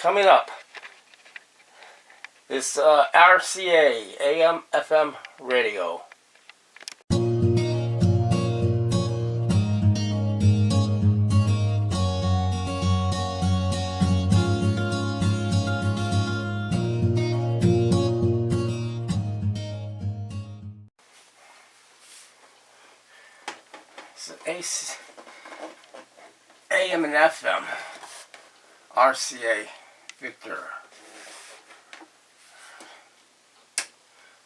Coming up, this RCA AM FM radio. It's AM and FM RCA Victor.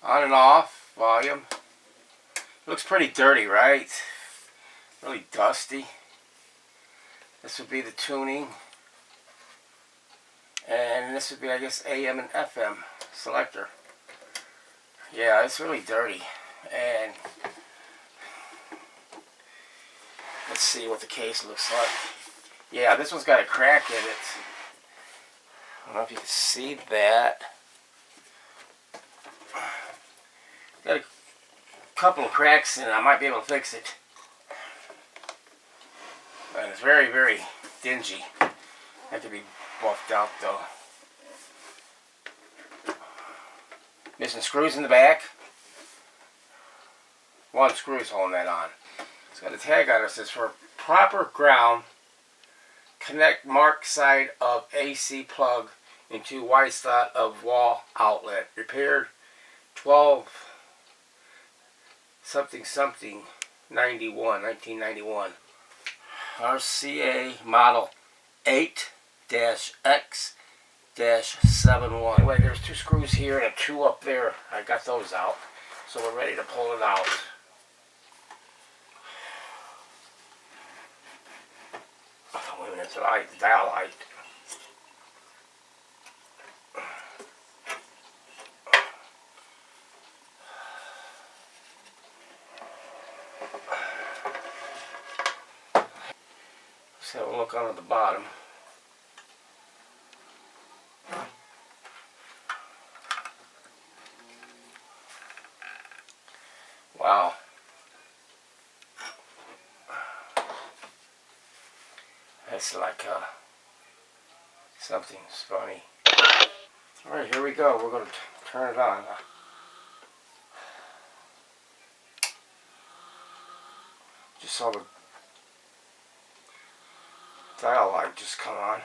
On and off volume. Looks pretty dirty, right? Really dusty. This would be the tuning. And this would be, I guess, AM and FM selector. Yeah, it's really dirty. And let's see what the case looks like. Yeah, this one's got a crack in it. I don't know if you can see that. Got a couple of cracks in it. I might be able to fix it. And it's very, very dingy. Have to be buffed out though. Missing screws in the back. One screw is holding that on. It's got a tag on it that says for proper ground, connect marked side of AC plug into white slot of wall outlet. Repaired 12 something something 1991. RCA model 8-X-71. Anyway, there's two screws here and two up there. I got those out. So we're ready to pull it out. Wait a minute, it's the light, the dial light. Let's have a look under the bottom. Wow. That's like something funny. Alright, here we go. We're going to turn it on. Just saw the dial light just come on.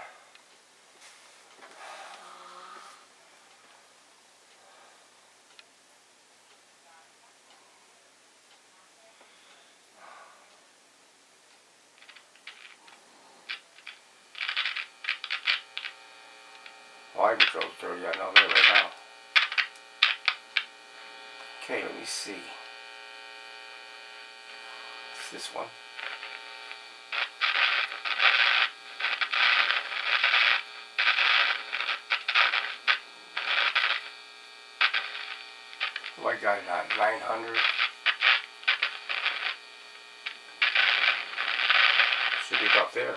Why controls dirty? I know that right now. Okay, let me see. It's this one. Oh, I got it on 900. Should be about there.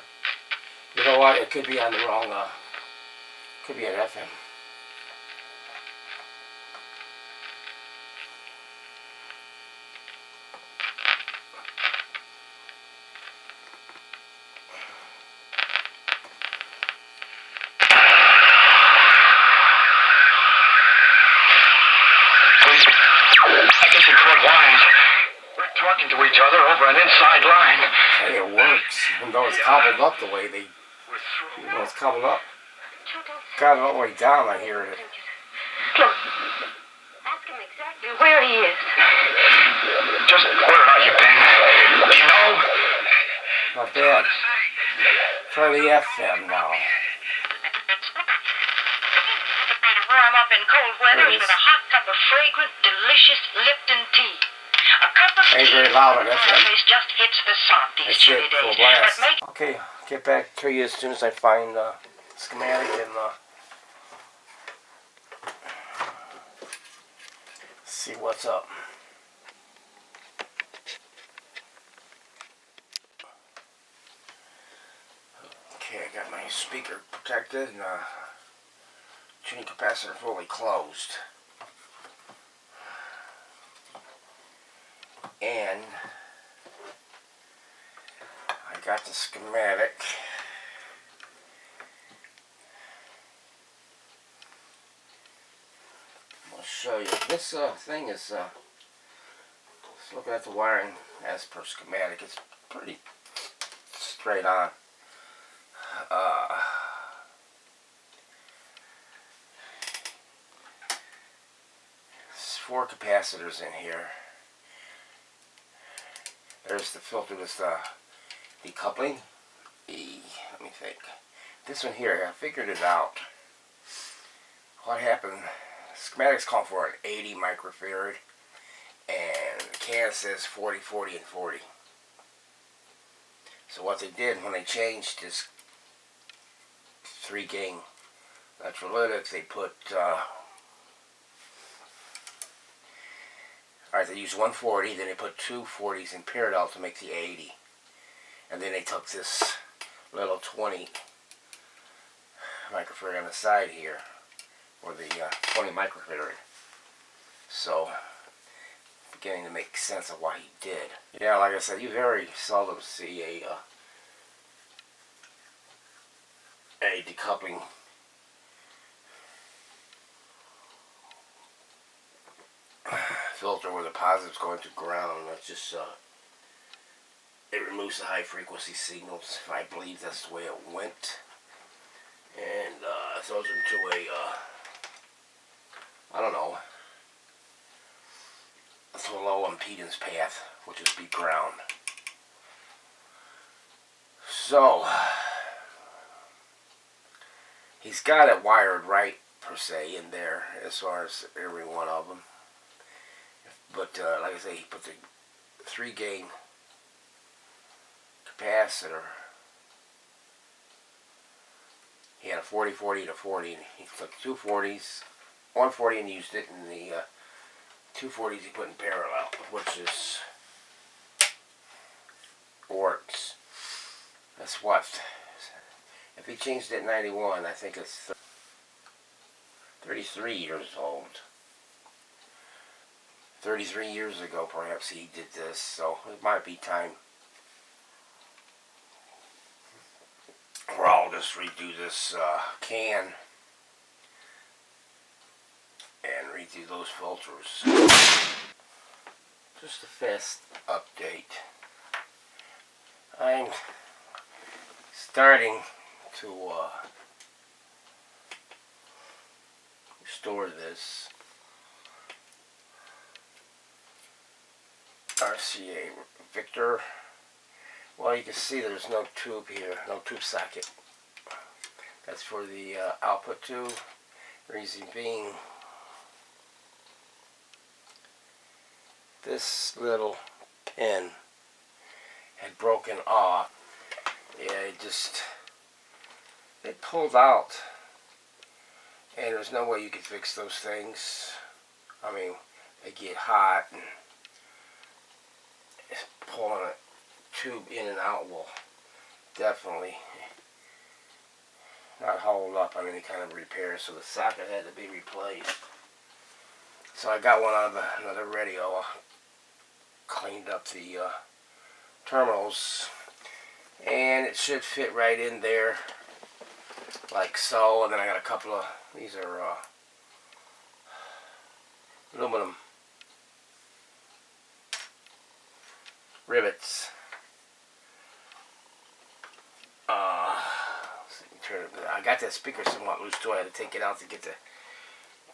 You know what? It could be on the wrong. Could be an FM. Talking to each other over an inside line. Hey, it works. Even though it's cobbled up the way they... Even though it's cobbled up. Got it all the way down, I hear it. Look. Ask him exactly where he is. Just where have you been? Do you know? Not bad. Try the FM now. Warm up in cold weather with a hot cup of fragrant, delicious Lipton tea. A cup of ain't tea very loud on FM. just hits the spot these chilly days. Okay, get back to you as soon as I find the schematic and see what's up. Okay, I got my speaker protected and tuning capacitor fully closed. And I got the schematic. show you. This thing is, just looking at the wiring as per schematic, it's pretty straight on. There's 4 capacitors in here. There's the filter that's decoupling. Let me think. This one here, I figured it out. What happened, schematics call for an 80 microfarad, and the can says 40, 40, and 40. So what they did when they changed this 3-gain electrolytic, they put, alright, they used 140, then they put 2 40s in parallel to make the 80. And then they took this little 20 microfarad on the side here, or the 20 microfarad. So, beginning to make sense of what he did. Yeah, like I said, you very seldom see a decoupling filter where the positive's going to ground. That's just it removes the high frequency signals. I believe that's the way it went, and throws them to a I don't know, to a low impedance path, which is be ground. So he's got it wired right per se in there as far as every one of them. But like I say, he put the 3-gain capacitor. He had a 40, 40 to 40. And he took 2 40s, 140, and used it, and the 2 40s he put in parallel, which is works. That's what. If he changed it in 91, I think it's 33 years old. 33 years ago, perhaps, he did this, so it might be time for I'll just redo this can and redo those filters. Just a fast update. I'm starting to restore this RCA Victor. Well, you can see there's no tube here, no tube socket. That's for the output tube. Reason being, this little pin had broken off. Yeah, it pulled out, and there's no way you could fix those things. I mean, they get hot, and pulling a tube in and out will definitely not hold up on any kind of repair, so the socket had to be replaced. So I got one out of another radio, cleaned up the terminals, and it should fit right in there like so. And then I got a couple of, these are aluminum rivets. I got that speaker somewhat loose too. I had to take it out to get the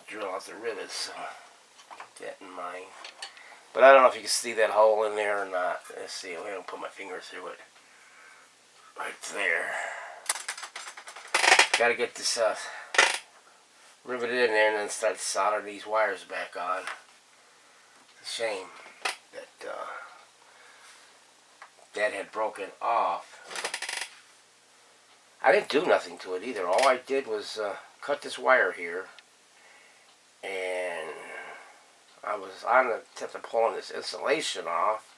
drill out the rivets, so keep that in mind. But I don't know if you can see that hole in there or not. Let's see. I'm going to put my finger through it. Right there. Got to get this riveted in there and then start soldering these wires back on. It's a shame that that had broken off. I didn't do nothing to it either. All I did was cut this wire here, and I was on the tip of pulling this insulation off,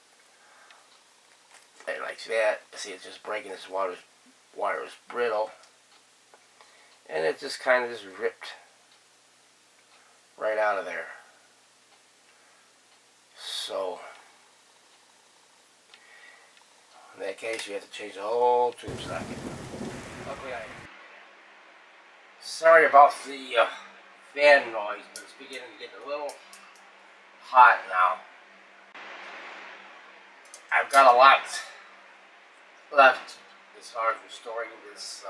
and like that. See, it's just breaking. This wire is brittle, and it just kind of just ripped right out of there. So in that case, you have to change the whole tube socket. Luckily, sorry about the fan noise, but it's beginning to get a little hot now. I've got a lot left as far as restoring this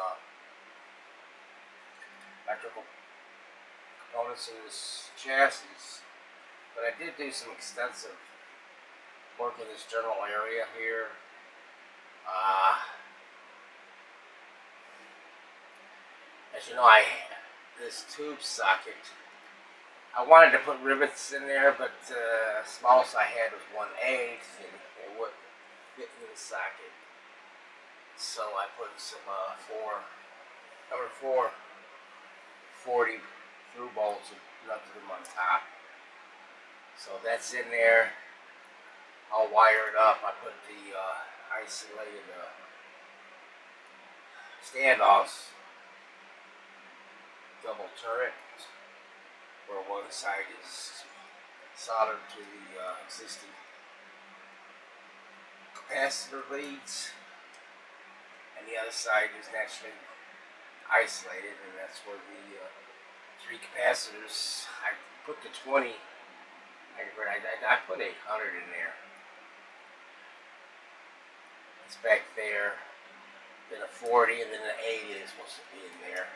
electrical components in this chassis, but I did do some extensive work in this general area here. As you know, this tube socket, I wanted to put rivets in there, but the smallest I had was 1/8, and it wouldn't fit in the socket. So I put some number 4 40 through bolts and nutted them on top. So that's in there. I'll wire it up. I put the isolated standoffs, double turret, where one side is soldered to the existing capacitor leads, and the other side is naturally isolated, and that's where the 3 capacitors. I put the 20. I put 800 in there. It's back there. Then a 40, and then an 80 is supposed to be in there.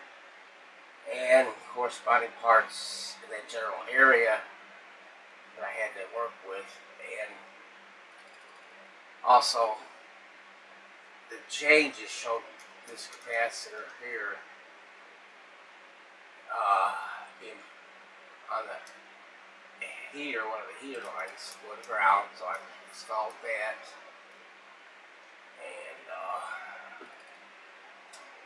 And corresponding parts in that general area that I had to work with, and also the changes showed this capacitor here being on the heater, one of the heater lines for the ground, so I installed that.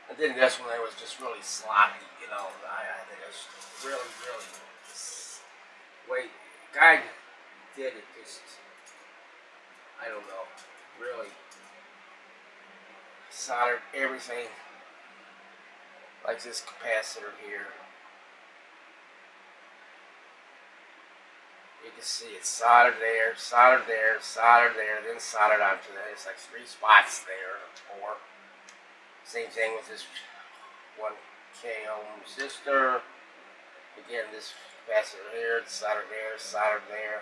And then this one, it was just really sloppy, you know. I think it was really, wait, the guy did it just, I don't know, really soldered everything like this capacitor here. You can see it's soldered there, soldered there, soldered there, then soldered onto that. It's like 3 spots there, 4. Same thing with this 1K ohm resistor. Again, this capacitor here, it's soldered there, soldered there,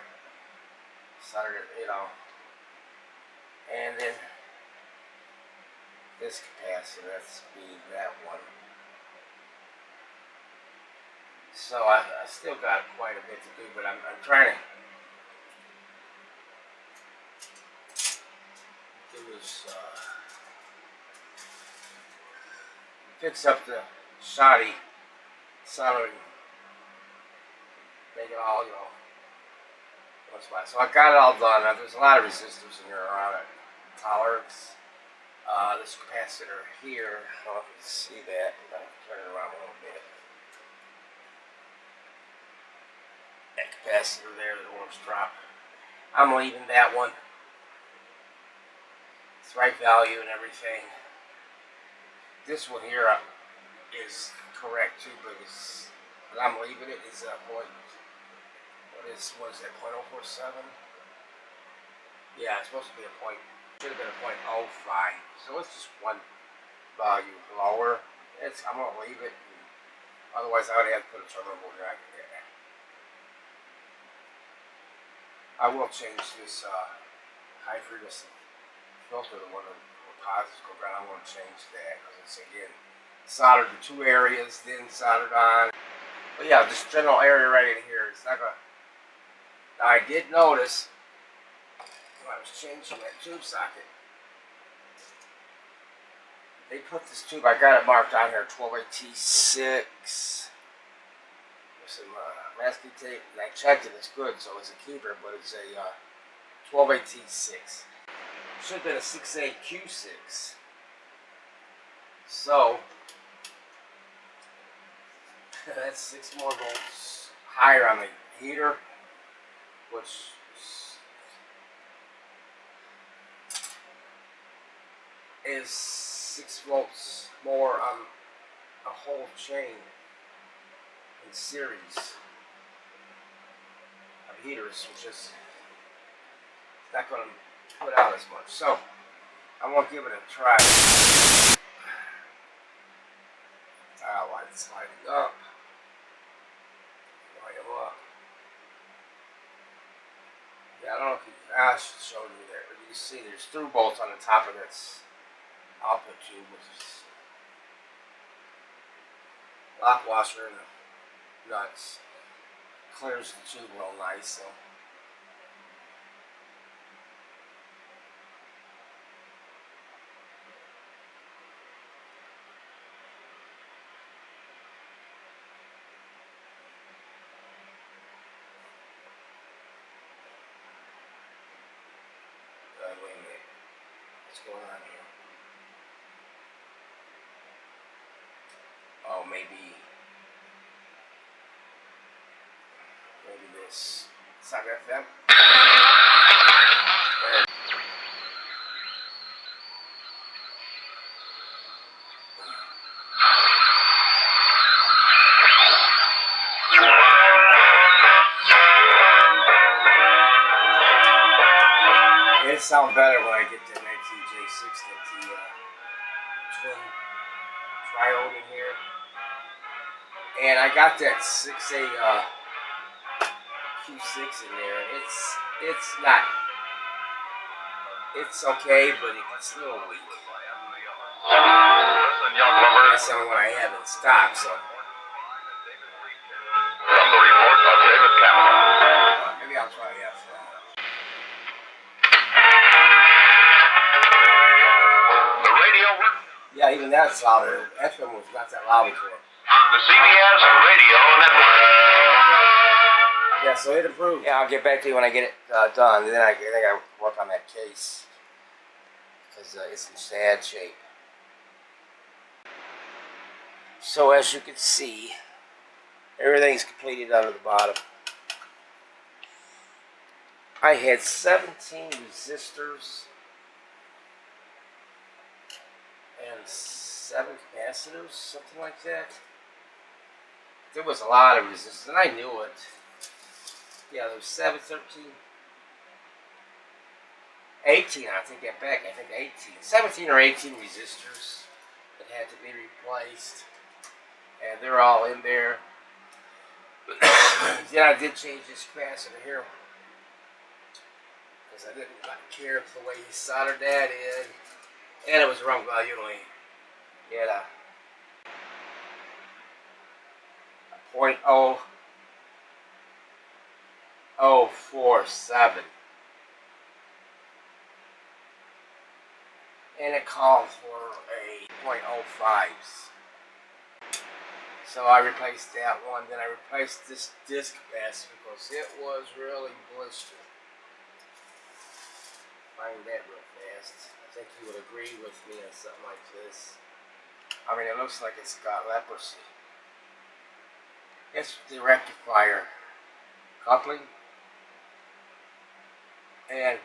soldered, you know. And then this capacitor, that's that one. So I still got quite a bit to do, but I'm trying to do this, fix up the Shoddy soldering, make it all, you know, one spot. So I got it all done. Now, there's a lot of resistors in here around it. Tolerance. This capacitor here, I don't know if you can see that. I'll turn it around a little bit. That capacitor there, the orange drop. I'm leaving that one. It's right value and everything. This one here is correct too, but I'm leaving it. It's a point. What is that? 0.047? Yeah, it's supposed to be a point. Should have been a 0.05. So it's just one value lower. I'm gonna leave it. Otherwise, I would have to put a terminal jack there. I will change this high frequency filter, the one that positives go down. I'm going to change that because it's again soldered in 2 areas, then soldered on. But yeah, this general area right in here, it's not gonna. Now I did notice when I was changing that tube socket, they put this tube. I got it marked on here, 12AT6. There's some masking tape, and I checked it. It's good, so it's a keeper, but it's a 12AT6. Should have been a 6AQ6. So that's 6 more volts higher on the heater, which is 6 volts more on a whole chain in series of heaters, which is not going to put out as much. So I'm going to give it a try. Tile lights lighting up. Light them up. I should show you there. You see there's through bolts on the top of this output tube, which is lock washer and the nuts. Clears the tube real nice. So. Wait a minute. What's going on here? Oh, maybe this. It's not FM. It'll sound better when I get the 19J6, the twin triode in here. And I got that 6A Q6 in there. It's not. It's okay, but it's a little weak. Listen, young lovers. That's the only one I have in stock, so. From the report of David Cameron. Maybe I'll try F. The radio work. Yeah, even that's louder. FM was not that loud before. The CBS Radio Network. Yeah, so it improved. Yeah, I'll get back to you when I get it done. And then I think I work on that case because it's in sad shape. So as you can see, everything's completed under the bottom. I had 17 resistors and 7 capacitors, something like that. There was a lot of resistors, and I knew it. Yeah, there was 7, 13, 18, I think that back, I think 18. 17 or 18 resistors that had to be replaced. And they're all in there. Then I did change this capacitor here. Because I didn't care the way he soldered that in. And it was wrong value only. He had a 0.0047. And it called for a 0.05s. So I replaced that one. Then I replaced this disc capacitor because it was really blistered. Find that real fast. I think you would agree with me on something like this. I mean, it looks like it's got leprosy. It's the rectifier coupling. And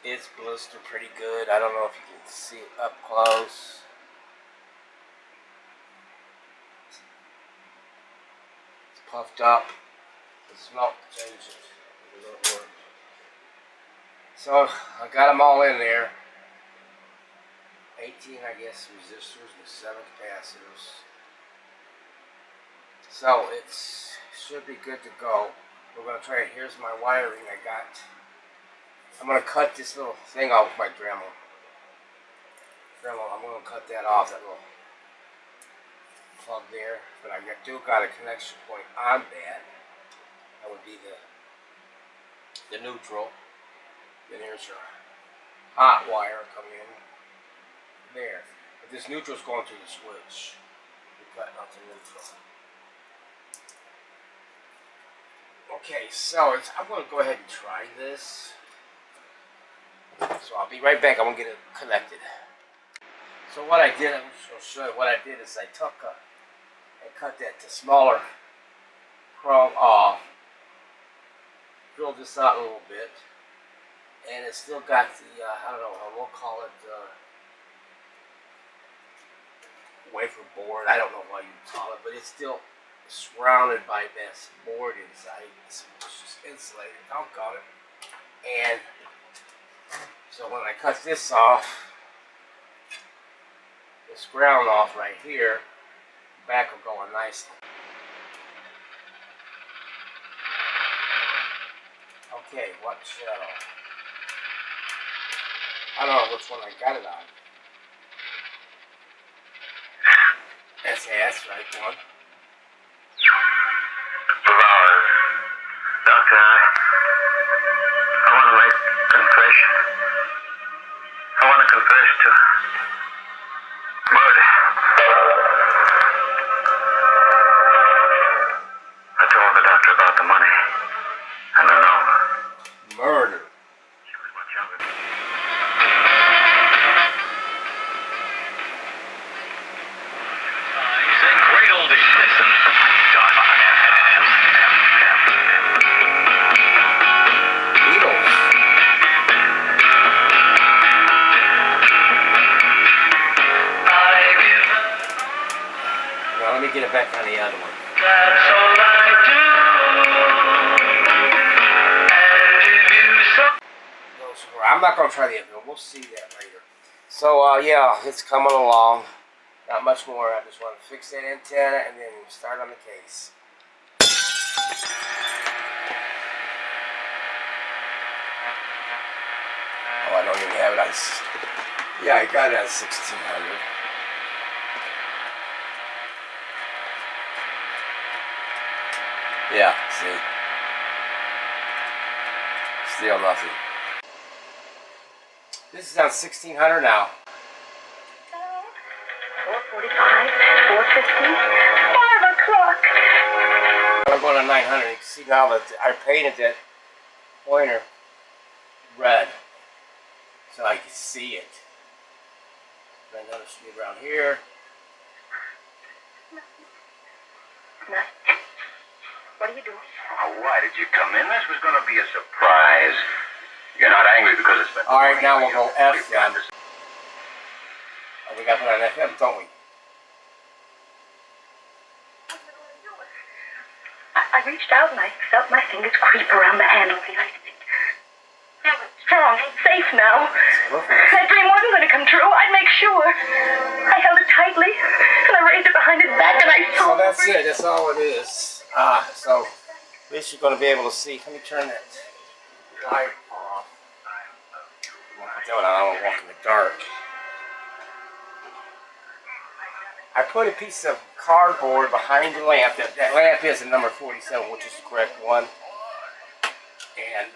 it's blistered pretty good. I don't know if you can see it up close. It's puffed up. The smelt change it. It will work. So I got them all in there. 18, I guess, resistors with 7 capacitors. So it should be good to go. We're going to try it. Here's my wiring I got. I'm going to cut this little thing off with my Dremel. I'm going to cut that off, that little plug there. But I do got a connection point on that. That would be the neutral. Then here's your hot wire coming in there. But this neutral is going through the switch. We're cutting off the neutral. Okay, so I'm going to go ahead and try this. So I'll be right back. I'm going to get it connected. So what I did, I'm just going to show you what I did is I took and cut that to smaller chrome off. Drilled this out a little bit. And it's still got the, I don't know, we'll call it wafer board. I don't know what you call it, but it's still surrounded by this board inside. It's just insulated, doggone it. And so when I cut this off, this ground off right here, the back will go on nicely. Okay, what channel? I don't know which one I got it on. SAS, right one. Doctor, I want to make confession. I want to confess to murder. I told the doctor about the money and the number. Murder. She was much younger. He's a great oldie. Listen. Beatles. Now let me get it back on the other one. That's all I do. And if you saw. I'm not going to try the other one. We'll see that later. So, yeah, it's coming along. Not much more. I just want to fix that antenna and then start on the case. Oh, I don't even have it on. Yeah, I got it on 1600. Yeah, see? Still nothing. This is on 1600 now. 4:45, 4:50, 5 o'clock. I'm going to 900. You can see now that I painted that pointer red so I can see it. I noticed it around here. Nothing. What are you doing? Oh, why did you come in? This was going to be a surprise. You're not angry because it's been. All right, now we'll go F then. Oh, we got to put on FM, don't we? I reached out and I felt my fingers creep around the handle of the ice pick. I was strong and safe now. Perfect. That dream wasn't going to come true. I'd make sure. I held it tightly and I raised it behind his back and I saw. So that's it. That's all it is. So at least you're going to be able to see. Let me turn that light off. I don't want to walk in the dark. I put a piece of cardboard behind the lamp. That lamp is a number 47, which is the correct one. And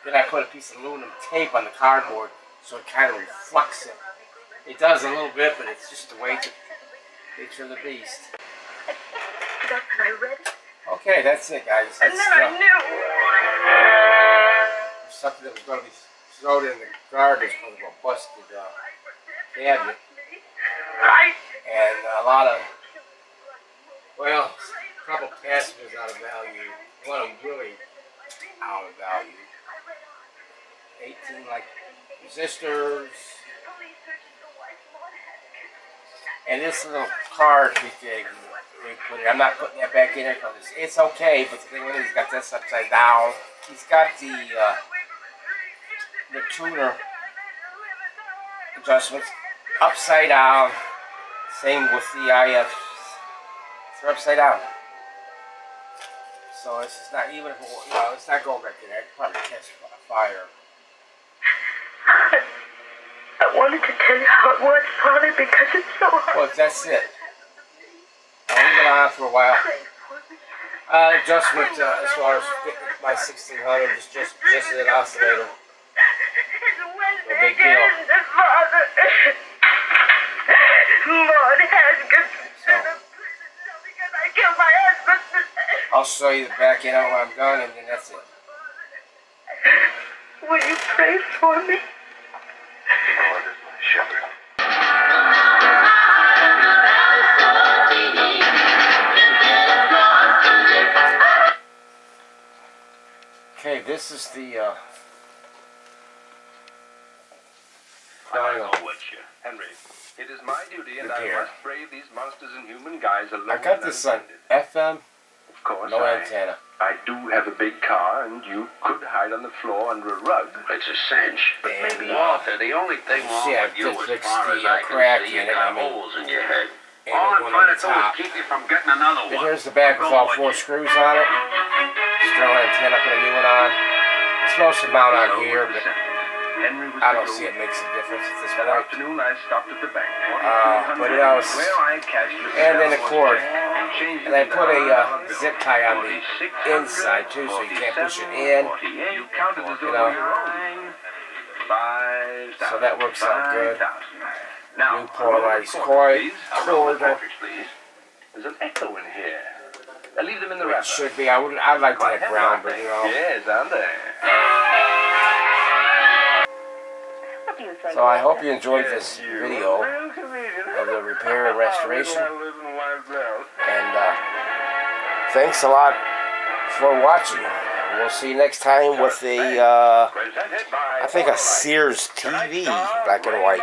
then I put a piece of aluminum tape on the cardboard so it kind of reflects it. It does a little bit, but it's just the way the nature of the beast. That's when I read it. Okay, that's it, guys. And That's then I knew. something that was going to be thrown in the garbage because of a busted cabinet. And a lot of, well, a couple passengers out of value. One of them really out of value. 18 like resistors. And this little card we put it. I'm not putting that back in there because it's okay, but the thing is, he's got this upside down. He's got the tuner adjustments upside down. Same with the IFs. They're upside down. So it's just not even if it's not going back in there. It probably catch fire. I wanted to tell you how it was, Father, because it's so hard. Well, that's it. I'll leave it on for a while. Adjustment as far as my 1600 is just an oscillator. No big deal. Father. Lord has considered because I killed my husband. I'll show you the back end when I'm done, and then that's it. Will you pray for me? Lord is my shepherd. Okay, this is the I know what you, Henry. It is my duty, and I must brave these monsters and human guys alone. I got this on FM, Of course, no antenna. I do have a big car, and you could hide on the floor under a rug. It's a cinch. But And, maybe, Walter, the only thing wrong see, I with you, just as fixed far as the I crack can see, in you it. got I mean, holes in your head. and All the I'm one trying on to the do is top. keep you from getting another And one. here's the back with all 4 screws on it. external antenna, put a new one on. It's supposed to mount on here, but I don't see it makes a difference at this That point. afternoon, I stopped at the bank. But it was, Where I cashed the and then a cord. changed And I it put into a dollar bill. zip tie on the inside too, so you can't push it in. You counted as though You know. you were 5,000. So that works out good. 5,000. Now, New polarized cord, cord. please. There's an echo in here. I'll leave them in the It wrapper. should be. I'd like to have ground, but you know. Yes, aren't they? What do you think? So I hope you enjoyed this video of the repair and restoration. And thanks a lot for watching. We'll see you next time with a, I think a Sears TV, black and white.